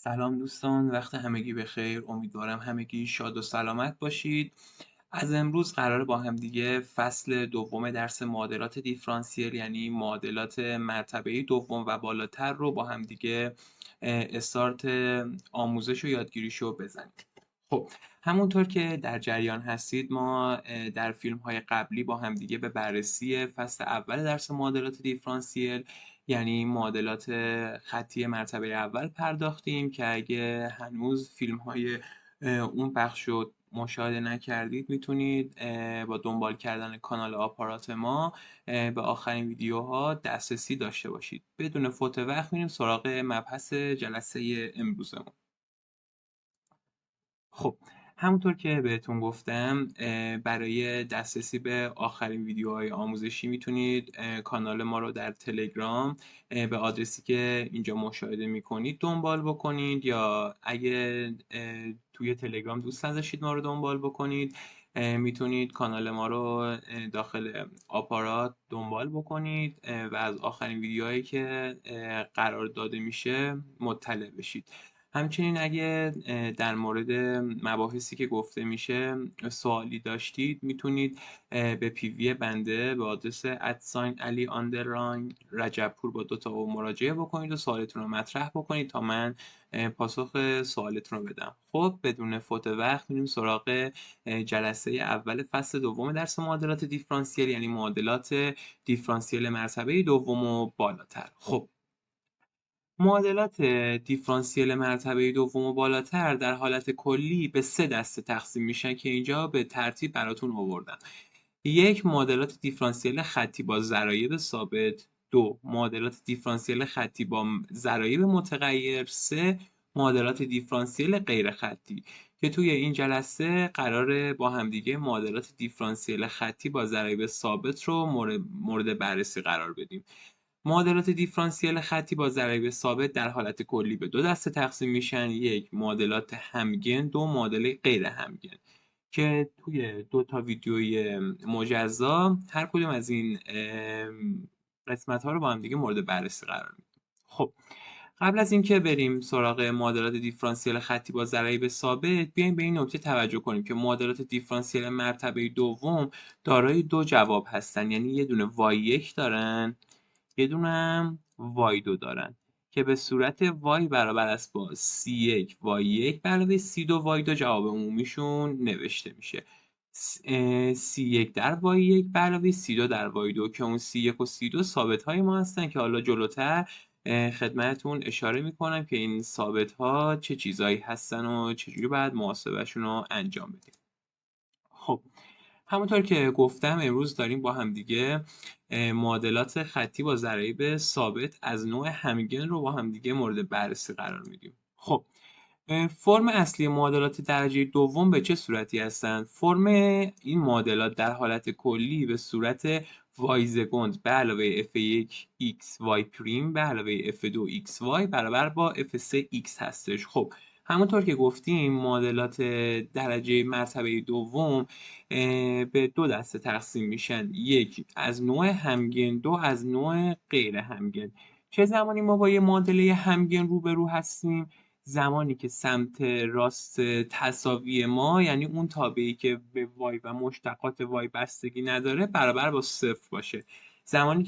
سلام دوستان، وقت همگی بخیر. امیدوارم همگی شاد و سلامت باشید. از امروز قراره با هم دیگه فصل دوم درس معادلات دیفرانسیل، یعنی معادلات مرتبه دوم و بالاتر رو با هم دیگه استارت آموزش و یادگیریشو بزنیم. خب، همونطور که در جریان هستید ما در فیلم های قبلی با هم دیگه به بررسی فصل اول درس معادلات دیفرانسیل، یعنی معادلات خطی مرتبه اول پرداختیم که اگه هنوز فیلم های اون بخش رو مشاهده نکردید میتونید با دنبال کردن کانال آپارات ما به آخرین ویدیوها دسترسی داشته باشید. بدون فوت وقت میریم سراغ مبحث جلسه امروزمون. خب، همونطور که بهتون گفتم برای دسترسی به آخرین ویدیوهای آموزشی میتونید کانال ما رو در تلگرام به آدرسی که اینجا مشاهده میکنید دنبال بکنید، یا اگه توی تلگرام دوست نداشتید ما رو دنبال بکنید میتونید کانال ما رو داخل آپارات دنبال بکنید و از آخرین ویدیوهایی که قرار داده میشه مطلع بشید. همچنین اگه در مورد مباحثی که گفته میشه سوالی داشتید میتونید به پیوی بنده به آدرس @علی رجبپور با 2 تا او مراجعه بکنید و سوالتون رو مطرح بکنید تا من پاسخ سوالتون رو بدم. خب، بدون فوت وقت میریم سراغ جلسه اول فصل دوم درس معادلات دیفرانسیل، یعنی معادلات دیفرانسیل مرتبه دوم و بالاتر. خب، معادلات دیفرانسیل مرتبه دوم و بالاتر در حالت کلی به 3 دسته تقسیم میشن که اینجا به ترتیب براتون آوردم. 1. معادلات دیفرانسیل خطی با ضرایب ثابت. 2. معادلات دیفرانسیل خطی با ضرایب متغیر. 3. معادلات دیفرانسیل غیر خطی که توی این جلسه قراره با همدیگه معادلات دیفرانسیل خطی با ضرایب ثابت رو مورد بررسی قرار بدیم. معادلات دیفرانسیل خطی با ضرایب ثابت در حالت کلی به 2 دسته تقسیم میشن. 1. معادلات همگن. 2. معادله غیر همگن که توی 2 تا ویدیوی مجزا هر کدوم از این قسمت ها رو با هم دیگه مورد بررسی قرار میدیم. خب، قبل از اینکه بریم سراغ معادلات دیفرانسیل خطی با ضرایب ثابت، بیایم به این نکته توجه کنیم که معادلات دیفرانسیل مرتبه دوم دارای 2 جواب هستن، یعنی یه دونه y1 دارن، یه دونه هم y2 دارن که به صورت y برابر است با c1 y1 به علاوه c2 y2 جواب عمومیشون نوشته میشه. c1 در y1 به علاوه c2 در y2 که اون c1 و c2 ثابت های ما هستن که حالا جلوتر خدمتتون اشاره میکنم که این ثابت ها چه چیزایی هستن و چجوری باید محاسبهشون رو انجام بدیم. خب، همونطور که گفتم امروز داریم با همدیگه معادلات خطی با ضرایب ثابت از نوع همگن رو با همدیگه مورد بررسی قرار میدیم. خب، فرم اصلی معادلات درجه دوم به چه صورتی هستند؟ فرم این معادلات در حالت کلی به صورت y زگند به علاوه f1 xy پریم به علاوه f2 xy برابر با f3 x هستش. خب، همونطور که گفتیم معادلات درجه مرتبه دوم به 2 دسته تقسیم میشن. 1 از نوع همگن، 2 از نوع غیر همگن. چه زمانی ما با یه معادله همگن روبرو هستیم؟ زمانی که سمت راست تساوی ما، یعنی اون تابعی که به وای و مشتقات وای بستگی نداره، برابر با 0 باشه. زمانی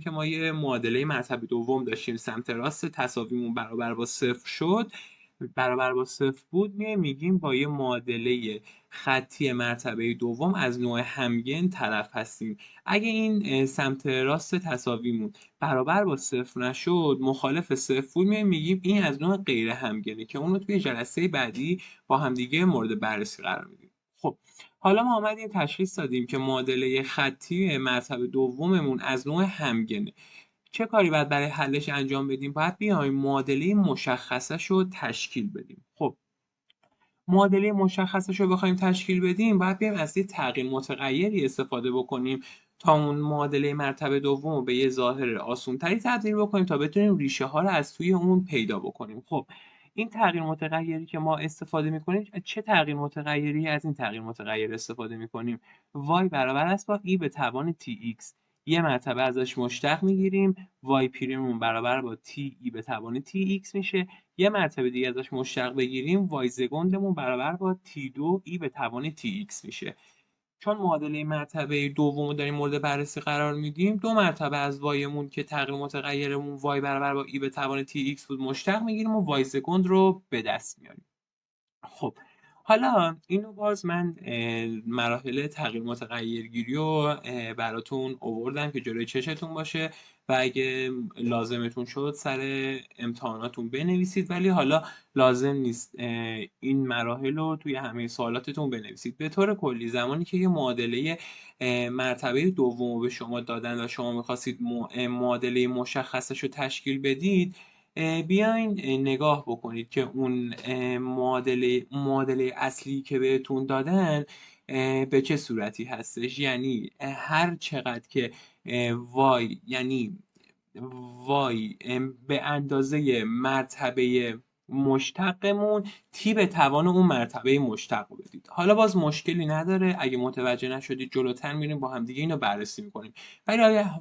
که ما یه معادله مرتبه دوم داشتیم سمت راست تساویمون برابر با 0 شد، برابر با 0 بود، میگیم با یه معادله خطی مرتبه دوم از نوع همگن طرف هستیم. اگه این سمت راست تساویمون برابر با 0 نشد، مخالف 0 بود، میگیم این از نوع غیر همگنه که اون رو توی جلسه بعدی با همدیگه مورد بررسی قرار میدیم. خب، حالا ما آمدیم تشخیص دادیم که معادله خطی مرتبه دوممون از نوع همگنه. چه کاری باید برای حلش انجام بدیم؟ باید بیایم معادله مشخصش رو تشکیل بدیم. خب، معادله مشخصش رو بخوایم تشکیل بدیم باید بیایم از یه تغییر متغیری استفاده بکنیم تا اون معادله مرتبه دوم رو به یه ظاهر آسونتری تبدیل بکنیم تا بتونیم ریشه ها رو از توی اون پیدا بکنیم. خب، این تغییر متغیری که ما استفاده میکنیم چه تغییر متغیری از این تغییر متغیر استفاده میکنیم؟ y برابر است با e به توان tx یه مرتبه ازش مشتق میگیریم، وای پریممون برابر با تی ای به توان تی ایکس میشه. یه مرتبه دیگه ازش مشتق بگیریم، وای زگندمون برابر با تی دو ای به توان تی ایکس میشه. چون معادله مرتبه دوم رو داریم مورد بررسی قرار میدیم، دو مرتبه از وایمون که تغییر متغیرمون وای برابر با ای به توان تی ایکس بود مشتق میگیریم و وای سکند رو به دست میاریم. خب حالا اینو باز من مراحل تغییر متغیرگیری رو براتون آوردم که جلوی چشتون باشه و اگه لازمتون شد سر امتحاناتون بنویسید، ولی حالا لازم نیست این مراحل رو توی همه سوالاتتون بنویسید. به طور کلی زمانی که یه معادله مرتبه دوم به شما دادن و شما میخواستید معادله مشخصش رو تشکیل بدید، بیاین نگاه بکنید که اون معادله اصلی که بهتون دادن به چه صورتی هستش. یعنی هر چقدر که وای، یعنی وای به اندازه مرتبه مشتقمون تی به توان اون مرتبه مشتق بدید. حالا باز مشکلی نداره، اگه متوجه نشدید جلوتر میریم با هم دیگه اینو بررسی میکنیم.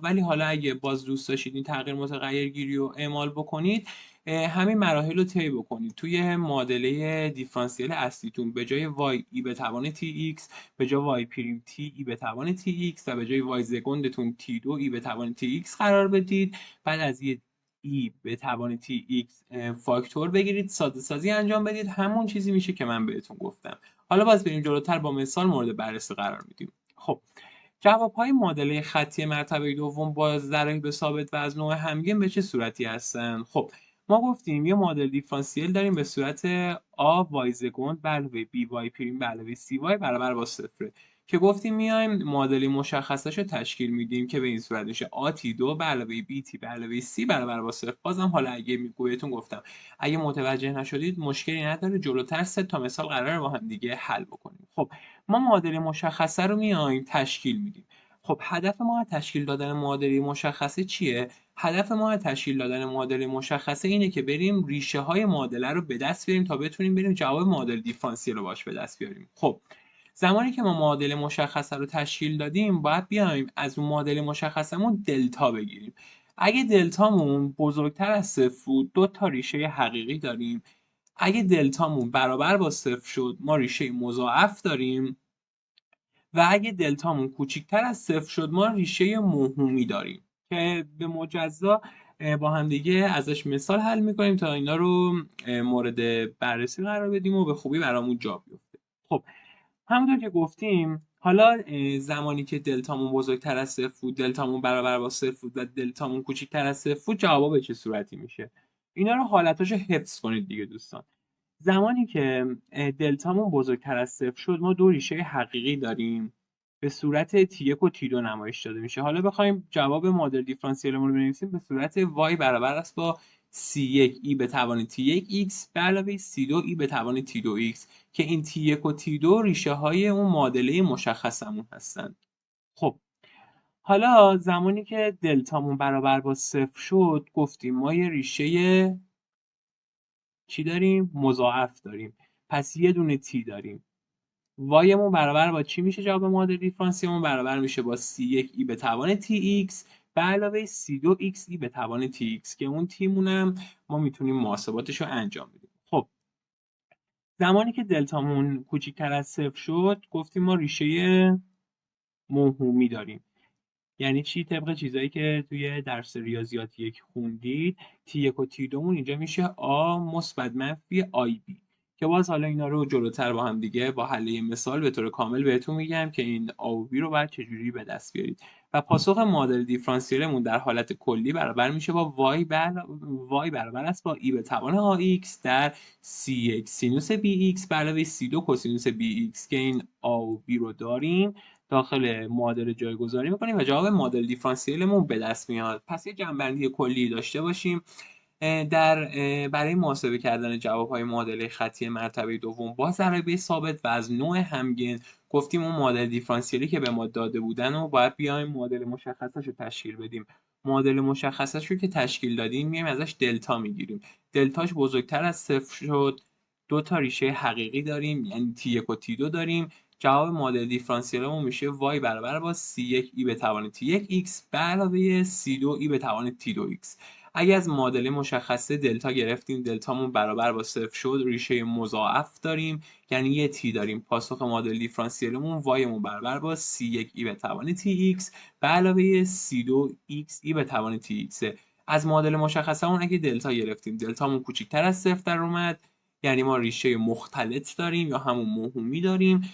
ولی حالا اگه باز دوست داشتید این تغییر متغیرگیری رو اعمال بکنید، همین مراحل رو طی بکنید. توی معادله دیفرانسیل اصلیتون به جای وای ای به توان تی ایکس، به جای وای پریم تی ای به توان تی ایکس و به جای وای زگندتون تی دو ای به توان تی ایکس قرار بدید. بعد از یه ای به توان تی ایکس فاکتور بگیرید، ساده سازی انجام بدید، همون چیزی میشه که من بهتون گفتم. حالا باز بریم جلوتر با مثال مورد بررسی قرار میدیم. خب جواب‌های معادله خطی مرتبه دوم با ضرایب ثابت و از نوع همگن به چه صورتی هستن؟ خب ما گفتیم یه معادله دیفرانسیل داریم به صورت آ وای زگند به علاوه بی وای پریم به علاوه سی وای برابر با صفره، که گفتیم میایم معادله مشخصش رو تشکیل میدیم که به این صورت میشه آ تی دو به علاوه بی تی به علاوه سی برابر با صفر. بازم حالا اگه بهتون گفتم اگه متوجه نشدید مشکلی نداره، جلوتر سه تا مثال قراره با هم دیگه حل بکنیم. خب ما معادله مشخصه رو میایم تشکیل میدیم. خب هدف ما از تشکیل دادن معادله مشخصه چیه؟ هدف ما از تشکیل دادن معادله مشخصه اینه که بریم ریشه های معادله رو به دست بیاریم تا بتونیم بریم جواب معادله دیفرانسیل رو باش به دست بیاریم. خب زمانی که ما معادله مشخصه رو تشکیل دادیم، باید بیایم از اون معادله مشخصمون دلتا بگیریم. اگه دلتامون بزرگتر از صفر بود، دو تا ریشه حقیقی داریم. اگه دلتامون برابر با صفر شد، ما ریشه مضاعف داریم. و اگه دلتامون کوچیکتر از صفر شد، ما ریشه موهومی داریم که به مجزا با هم دیگه ازش مثال حل میکنیم تا اینا رو مورد بررسی قرار بدیم و به خوبی برامون جا بیفته. خب همونطور که گفتیم، حالا زمانی که دلتامون بزرگتر از صفر بود، دلتامون برابر با صفر بود و دلتامون کوچیکتر از صفر بود، جوابا به چه صورتی میشه؟ اینا رو حالتاشو حفظ کنید دیگه دوستان. زمانی که دلتامون بزرگتر از صفر شد، ما دو ریشه حقیقی داریم به صورت T1 و T2 نمایش داده میشه. حالا بخوایم جواب معادله دیفرانسیلمون رو بنویسیم، به صورت y برابر است با C1 e به توان T1 x به علاوه C2 e به توان T2 x، که این T1 و T2 ریشه های اون معادله مشخصمون هستن. خب حالا زمانی که دلتامون برابر با صفر شد، گفتیم ما یه ریشه چی داریم؟ مضاعف داریم. پس یه دونه تی داریم. وایمون برابر با چی میشه؟ جواب معادله دیفرانسیلمون برابر میشه با C1 ای به توان Tx به علاوه C2 x ای به توان Tx، که اون تیمونم ما میتونیم محاسباتش رو انجام بدیم. خب زمانی که دلتامون کوچیکتر از صفر شد، گفتیم ما ریشه موهومی داریم. یعنی چی؟ طبق چیزایی که توی درس ریاضیات یک خوندید، T1 و T2 مون اینجا میشه A مثبت منفی IB، که باز حالا اینا رو جلوتر با هم دیگه با حل مثال به طور کامل بهتون میگم که این A و B رو باید چجوری به دست بیارید. و پاسخ معادله دیفرانسیلمون در حالت کلی برابر میشه با y برابر است با e به توان ax در C1 سینوس bx به علاوه C2 کوسینوس bx، که این A و B رو داریم، داخل معادله جایگذاری میکنیم و جواب معادله دیفرانسیلمون به دست میاد. پس یه جنبندی کلی داشته باشیم. برای محاسبه کردن جوابهای معادله خطی مرتبه دوم با ضرایب ثابت و از نوع همگن، گفتیم اون معادله دیفرانسیلی که به ما داده بودن و باید بیایم معادله مشخصش رو تشکیل بدیم. معادله مشخصش رو که تشکیل دادیم، میایم ازش دلتا میگیریم. دلتاش بزرگتر از صفر شد، دو تا ریشه حقیقی داریم، یعنی T1 و T2 داریم. جواب معادله دیفرانسیلمون میشه y برابر با c1 e به توان t1x به علاوه c2 e به توان t2x. اگه از معادله مشخصه دلتا گرفتیم، دلتامون برابر با 0 شد، ریشه مضاعف داریم یعنی یه t داریم. پاسخ معادله دیفرانسیلمون y مون برابر با c1 e به توان tx به علاوه c2x e به توان tx. از معادله مشخصمون اگه دلتا گرفتیم، دلتامون کوچکتر از 0 در اومد یعنی ما ریشه مختلط داریم یا همون موهومی داریم.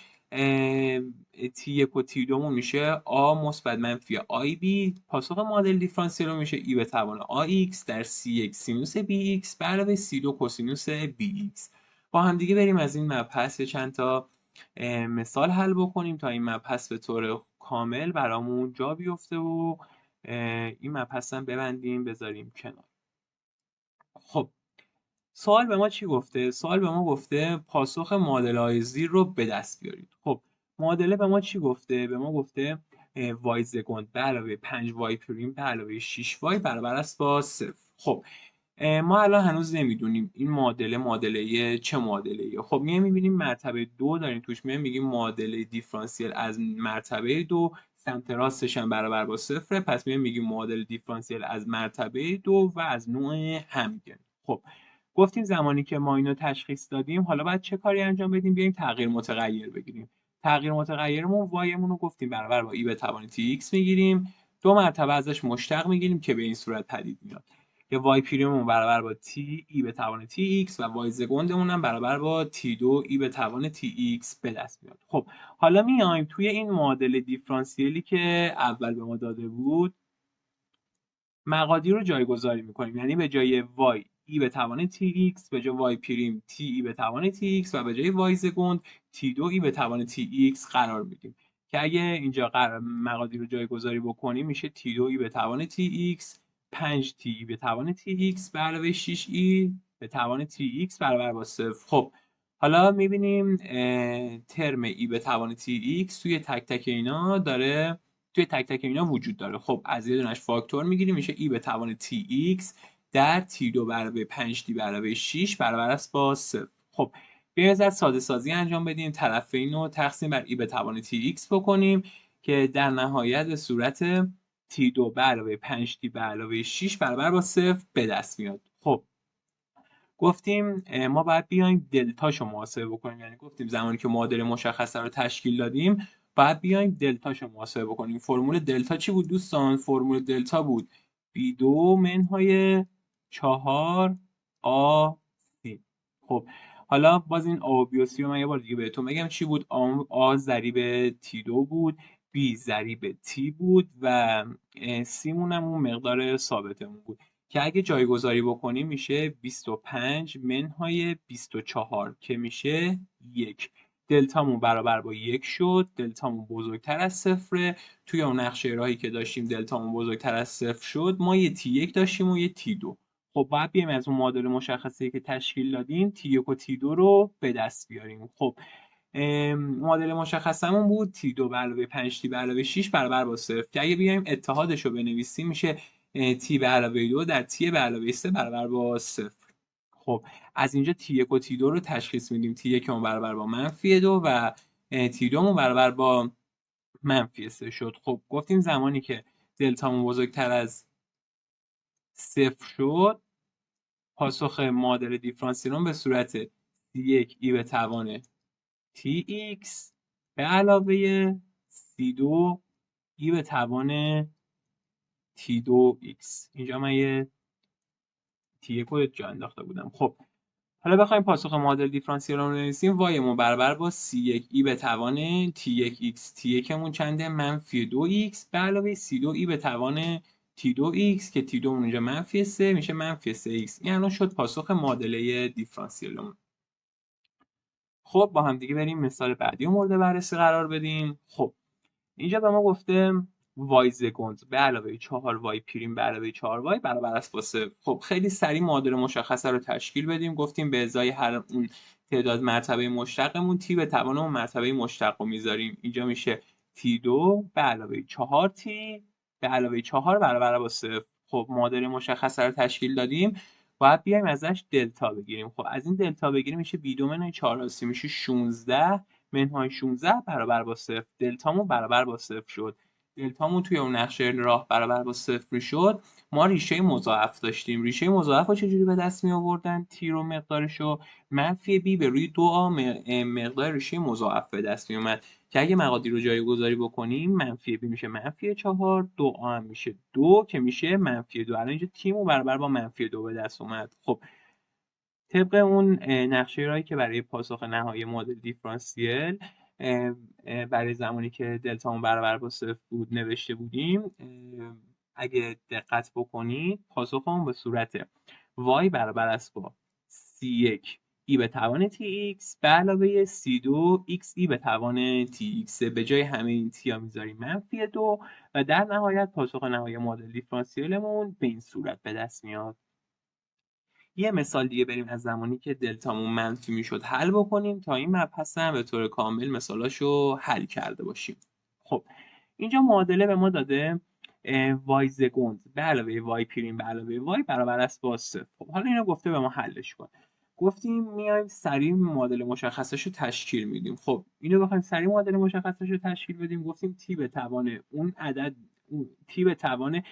t1 و t2 مون میشه a مثبت منفیib. پاسخ معادله دیفرانسیل رو میشه e به توان ax در c1 سینوس bx به علاوه c2 کوسینوس bx. با هم دیگه بریم از این مبحث چند تا مثال حل بکنیم تا این مبحث به طور کامل برامون جا بیفته و این مبحث هم ببندیم بذاریم کنار. خب سوال به ما چی گفته؟ سوال به ما گفته پاسخ معادله زیر رو به دست بیارید. خب معادله به ما چی گفته؟ به ما گفته y سگند به علاوه 5y پریم به علاوه 6y برابر است با 0. خب ما الان هنوز نمیدونیم این معادله چه معادله‌ایه. خب می‌بینیم مرتبه 2 داریم توش، میگیم معادله دیفرانسیل از مرتبه 2 سمت راستش هم برابر با 0. پس میگیم معادله دیفرانسیل از مرتبه 2 و از نوع همگن. خب گفتیم زمانی که ما اینو تشخیص دادیم حالا باید چه کاری انجام بدیم؟ بیایم تغییر متغیر بگیریم. تغییر متغیرمون y مون رو گفتیم برابر با e به توان tx میگیریم، 2 مرتبه ازش مشتق میگیریم که به این صورت پدید میاد که y پریممون برابر با t e به توان tx و y سگندمون هم برابر با t2 e به توان tx به دست میاد. خب حالا میایم توی این معادله دیفرانسیلی که اول به ما داده بود مقادیر رو جایگذاری میکنیم، یعنی به جای y e به توان tx به جای y پریم t e به توان tx و به جای y سگند t2 e به توان tx قرار میدیم که اگه اینجا مقادیر رو جایگذاری بکنیم میشه t2 e به توان tx 5t به توان tx به علاوه 6e به توان tx برابر با 0. خب حالا میبینیم ترم e به توان tx توی تک تک اینا داره وجود داره. خب از یه دونش فاکتور میگیریم میشه e به توان tx در t2 به علاوه 5t به علاوه 6 برابر است با 0. خب بیایم از ساده سازی انجام بدیم، طرفین رو تقسیم بر e به توان tx بکنیم که در نهایت به صورت t2 به علاوه 5t به علاوه 6 برابر با 0 به دست میاد. خب گفتیم ما باید بیایم دلتاشو محاسبه بکنیم، یعنی گفتیم زمانی که معادله مشخصه رو تشکیل دادیم باید بیایم دلتاشو محاسبه بکنیم. فرمول دلتا چی بود دوستان؟ فرمول دلتا بود b2 منهای 4 ac. خب حالا باز این a و b و c رو من یه بار دیگه بهتون بگم چی بود. a ضریب t2 بود، b ضریب t بود و c مون هم اون مقدار ثابتمون بود که اگه جایگذاری بکنیم میشه 25 منهای 24 که میشه 1. دلتامون برابر با 1 شد، دلتامون بزرگتر از 0. توی اون نقشه راهی که داشتیم دلتامون بزرگتر از 0 شد، ما یه t1 داشتیم و یه t2. خب باید بیایم از اون معادله مشخصه‌ای که تشکیل دادیم t1 و t2 رو به دست بیاریم. خب معادله مشخصمون بود t2 به علاوه 5t به علاوه 6 برابر با 0 که اگه بیایم اتحادش رو بنویسیم میشه t به علاوه 2 در t به علاوه 3 برابر با 0. خب از اینجا t1 و t2 رو تشخیص میدیم. t1 مون برابر با منفی 2 و t2 مون برابر با منفی 3 شد. خب گفتیم زمانی که دلتامون بزرگتر از 0 شد پاسخ معادله دیفرانسیلمون به صورت c1 e به توان tx به علاوه c2 e به توان t2x. اینجا من یه t1 رو جا انداخته بودم. خب حالا بخوایم پاسخ معادله دیفرانسیل رو بنویسیم y مون برابر با c1 e به توان t1x. t1 مون چنده؟ منفی 2x به علاوه c2 e به توان t2x که t2 مون اینجا منفی 3 میشه منفی 3x. این الان شد پاسخ معادله دیفرانسیلمون. خب با هم دیگه بریم مثال بعدی رو مورد بررسی قرار بدیم. خب اینجا به ما گفته y سگند به علاوه 4y پریم به علاوه 4y برابر است با 0. خب خیلی سریع معادله مشخصه رو تشکیل بدیم. گفتیم به ازای هر اون تعداد مرتبه مشتقمون t به توان اون مرتبه مشتق رو میذاریم. اینجا میشه t2 به علاوه 4t به علاوه 4 برابر با 0. خب معادله مشخصه رو تشکیل دادیم، باید بیایم ازش دلتا بگیریم. خب از این دلتا بگیریم میشه b2 منهای 4ac میشه 16 منهای 16 برابر با 0. دلتامون برابر با 0 شد. دلتامون توی اون نقشه راه برابر با 0 شد. ما ریشه مضاعف داشتیم. ریشه مضاعف رو چجوری به دست می آوردن؟ تی رو مقدارشو منفی بی به روی 2a مقدار ریشه مضاعف به دست می اومد که اگه مقادیر رو جایگذاری بکنیم منفی بی میشه منفی 4، 2a هم میشه 2 که میشه منفی 2. الان اینجا تیمو برابر با منفی 2 به دست اومد. خب طبق اون نقشه راهی که برای پاسخ نهایی مدل دیفرانسیل برای زمانی که دلتامون برابر با 0 بود نوشته بودیم، اگه دقت بکنید پاسخمون به صورت y برابر است با c1 ای به توان tx به علاوه c2 x ای به توان tx. به جای همه این تی ها میذاریم منفی 2 و در نهایت پاسخ نهایی مدل دیفرانسیلمون به این صورت به دست میاد. یه مثال دیگه بریم از زمانی که دلتامون منفی میشد حل بکنیم تا این مبحث هم به طور کامل مثالاشو حل کرده باشیم. خب اینجا معادله به ما داده وای زگند به علاوه وای پریم به علاوه وای برابر است با 0. خب حالا اینو گفته به ما حلش کن. گفتیم میایم سریع معادله مشخصش رو تشکیل میدیم. خب اینو بخوایم سریع معادله مشخصش رو تشکیل بدیم، گفتیم تی به توان اون عدد تی به توان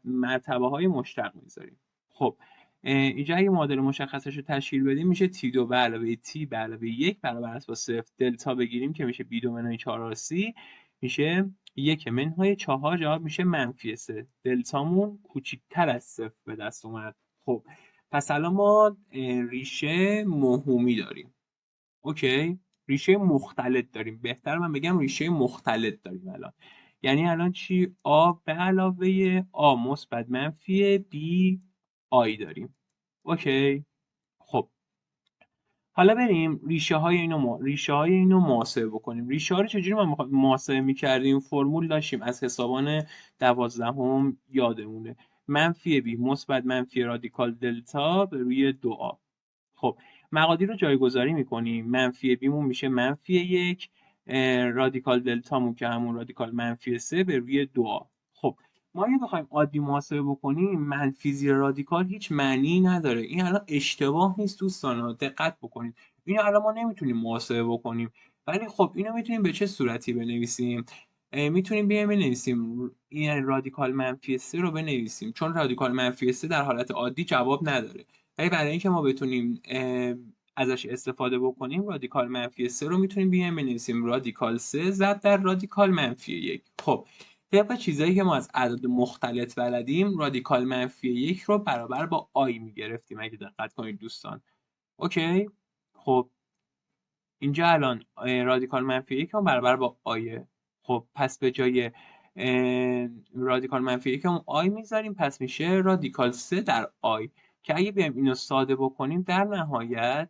مرتبه های مشتق میذاریم. خب اینجا اگه معادله مشخصش رو تشکیل بدیم میشه تی2 به علاوه تی به علاوه 1 برابر است با 0. دلتا بگیریم که میشه بی 2 منهای 4 سی میشه 1 منهای 4. جواب میشه منفی 3. دلتامون کوچیکتر از 0 به دست اومد. خب پس الان ما ریشه موهومی داریم. اوکی، ریشه مختلط داریم. بهتر من بگم ریشه مختلط داریم الان. یعنی الان چی؟ آ به علاوه آ مثبت منفی بی آی داریم. اوکی. خب حالا بریم ریشه های اینو محاسبه بکنیم. ریشه ها رو چجوری ما محاسبه می‌کردیم؟ فرمول داشتیم از حسابان 12 یادمونه. منفی بی مثبت منفی رادیکال دلتا به روی 2a. خب مقادیر رو جایگذاری میکنیم. منفی بیمون میشه منفی 1، رادیکال دلتامون که همون رادیکال منفی 3 به روی 2a. خب ما اگه بخوایم عادی محاسبه بکنیم منفی زیر رادیکال هیچ معنی نداره. این الان اشتباه نیست دوستان، دقت بکنید. اینو الان ما نمیتونیم محاسبه بکنیم، ولی خب اینو میتونیم به چه صورتی بنویسیم؟ میتونیم بنویسیم این رادیکال منفی 3 رو بنویسیم، چون رادیکال منفی 3 در حالت عادی جواب نداره. ولی برای اینکه ما بتونیم ازش استفاده بکنیم رادیکال منفی 3 رو میتونیم بنویسیم رادیکال 3 ضرب در رادیکال منفی 1. خب طبق چیزایی که ما از اعداد مختلط بلدیم رادیکال منفی 1 رو برابر با آی میگرفتیم اگه دقت کنید دوستان. اوکی. خب اینجا الان رادیکال منفی 1 هم برابر با آیه. خب پس به جای رادیکال منفی 1 هم آی میذاریم، پس میشه رادیکال 3 در آی که اگه بیایم اینو ساده بکنیم در نهایت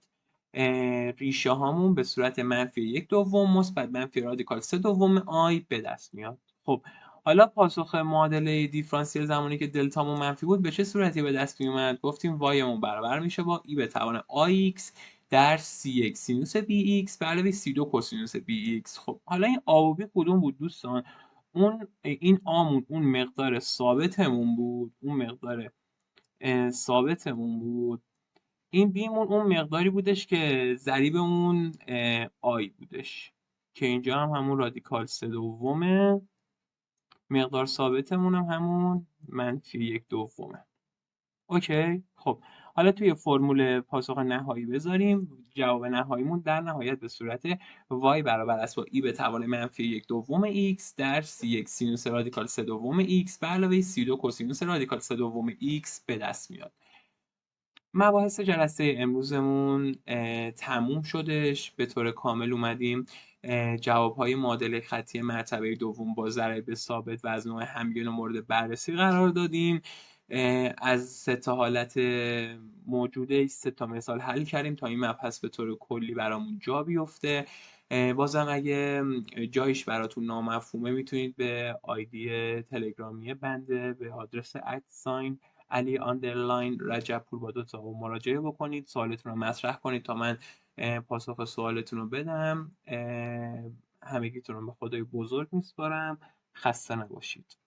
ریشه هامون به صورت منفی 1 دوم مثبت منفی رادیکال 3 دوم آی به دست میاد. خب حالا پاسخ معادله دیفرانسیل زمانی که دلتامون منفی بود به چه صورتی به دست میومد؟ گفتیم وایمون برابر میشه با ای به توان آیx در c1 سینوس bx به علاوه c2 کوسینوس bx. خب حالا این آ و بی کدوم بود دوستان؟ این آمون اون مقدار ثابتمون بود، این بیمون اون مقداری بودش که ضریب اون آی بودش که اینجا هم همون رادیکال 3 دومه، مقدار ثابتمون هم همون منفی 1 دومه. اوکی. خب حالا توی فرمول پاسخ نهایی بذاریم. جواب نهاییمون در نهایت به صورت y برابر است با ای به توان منفی 1 دوم x در c1 سینوس رادیکال 3 دوم x به علاوه c2 کوسینوس رادیکال 3 دوم x به دست میاد. مباحث جلسه امروزمون تموم شدش. به طور کامل اومدیم جوابهای معادله خطی مرتبه دوم با ضریب ثابت و از نوع همگن و مورد بررسی قرار دادیم. از 3 تا حالت موجوده 3 تا مثال حل کردیم تا این مبحث به طور کلی برامون جا بیفته. بازم اگه جایش براتون نامفهومه میتونید به آیدی تلگرامی بنده به آدرس @sign علی آندرلاین رجبپور با 2 تا مراجعه بکنید، سوالتون رو مطرح کنید تا من پاسخ سوالتون رو بدم. همگیتون رو به خدای بزرگ میسپارم. خسته نباشید.